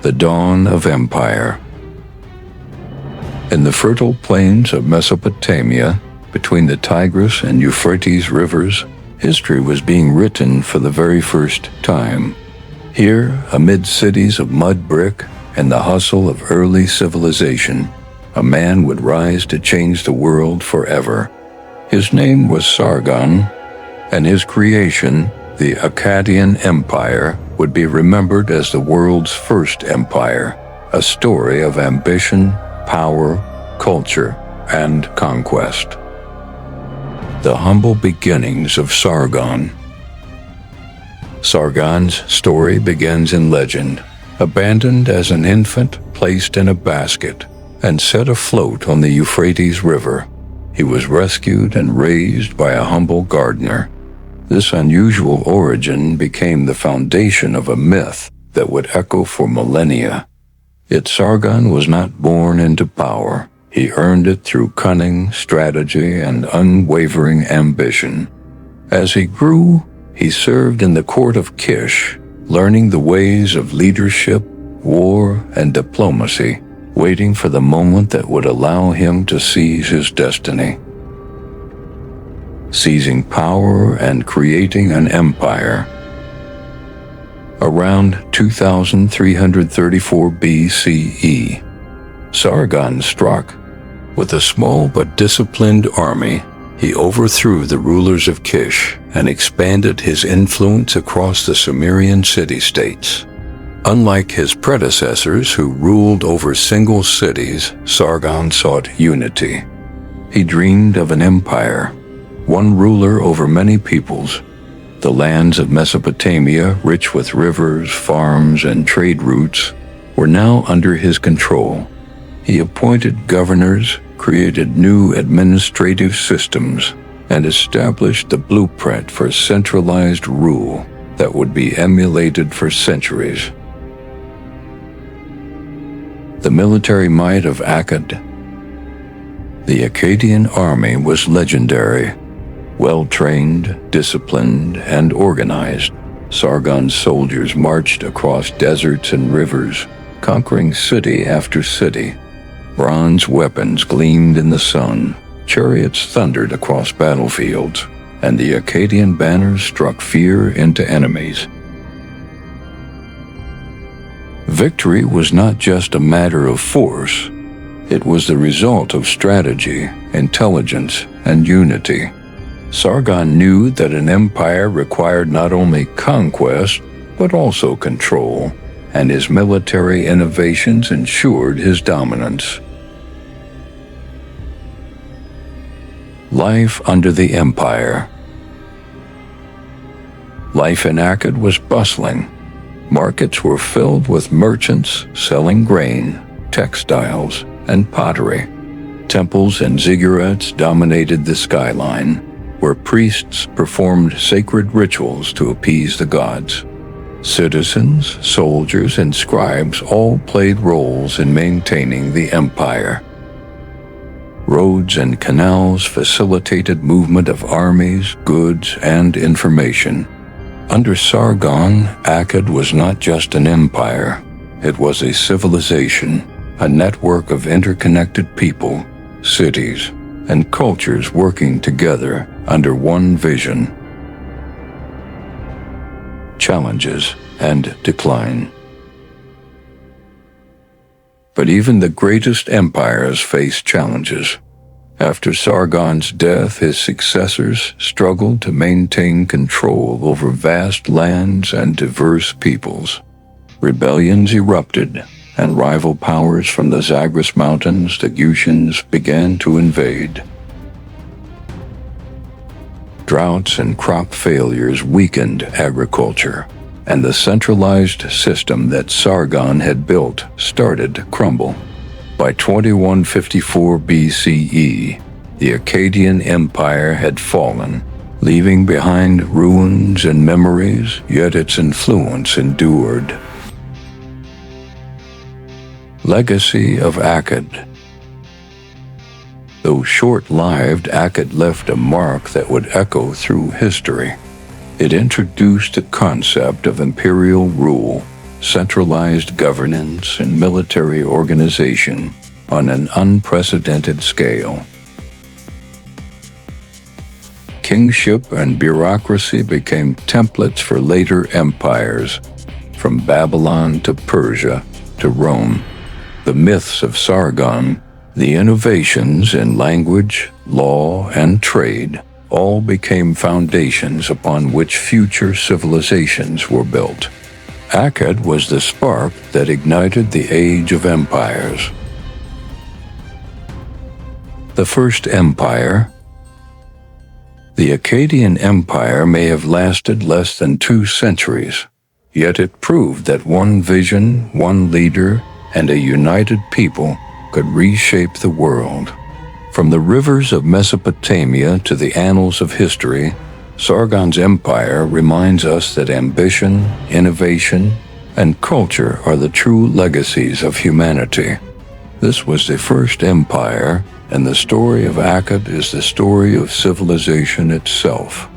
The dawn of empire. In the fertile plains of Mesopotamia, between the Tigris and Euphrates rivers, history was being written for the very first time. Here, amid cities of mud brick and the hustle of early civilization, a man would rise to change the world forever. His name was Sargon, and his creation, the Akkadian Empire, would be remembered as the world's first empire, a story of ambition, power, culture, and conquest. The humble beginnings of Sargon. Sargon's story begins in legend, abandoned as an infant, placed in a basket, and set afloat on the Euphrates River. He was rescued and raised by a humble gardener. This unusual origin became the foundation of a myth that would echo for millennia. Yet Sargon was not born into power. He earned it through cunning, strategy, and unwavering ambition. As he grew, he served in the court of Kish, learning the ways of leadership, war, and diplomacy, waiting for the moment that would allow him to seize his destiny. Seizing power and creating an empire. Around 2334 BCE, Sargon struck. With a small but disciplined army, he overthrew the rulers of Kish and expanded his influence across the Sumerian city-states. Unlike his predecessors who ruled over single cities, Sargon sought unity. He dreamed of an empire, one ruler over many peoples. The lands of Mesopotamia, rich with rivers, farms, and trade routes, were now under his control. He appointed governors, created new administrative systems, and established the blueprint for centralized rule that would be emulated for centuries. The military might of Akkad. The Akkadian army was legendary. Well-trained, disciplined, and organized, Sargon's soldiers marched across deserts and rivers, conquering city after city. Bronze weapons gleamed in the sun, chariots thundered across battlefields, and the Akkadian banners struck fear into enemies. Victory was not just a matter of force. It was the result of strategy, intelligence, and unity. Sargon knew that an empire required not only conquest, but also control, and his military innovations ensured his dominance. Life under the empire. Life in Akkad was bustling. Markets were filled with merchants selling grain, textiles, and pottery. Temples and ziggurats dominated the skyline, where priests performed sacred rituals to appease the gods. Citizens, soldiers, and scribes all played roles in maintaining the empire. Roads and canals facilitated movement of armies, goods, and information. Under Sargon, Akkad was not just an empire. It was a civilization, a network of interconnected people, cities, and cultures working together under one vision. Challenges and decline. But even the greatest empires face challenges. After Sargon's death, his successors struggled to maintain control over vast lands and diverse peoples. Rebellions erupted, and rival powers from the Zagros Mountains to Gutians began to invade. Droughts and crop failures weakened agriculture, and the centralized system that Sargon had built started to crumble. By 2154 BCE, the Akkadian Empire had fallen, leaving behind ruins and memories, yet its influence endured. Legacy of Akkad. Though short-lived, Akkad left a mark that would echo through history. It introduced the concept of imperial rule, centralized governance and military organization on an unprecedented scale. Kingship and bureaucracy became templates for later empires, from Babylon to Persia to Rome. The myths of Sargon, the innovations in language, law, and trade, all became foundations upon which future civilizations were built. Akkad was the spark that ignited the age of empires. The First Empire. The Akkadian Empire may have lasted less than 2 centuries, yet it proved that one vision, one leader, and a united people could reshape the world. From the rivers of Mesopotamia to the annals of history, Sargon's empire reminds us that ambition, innovation, and culture are the true legacies of humanity. This was the first empire, and the story of Akkad is the story of civilization itself.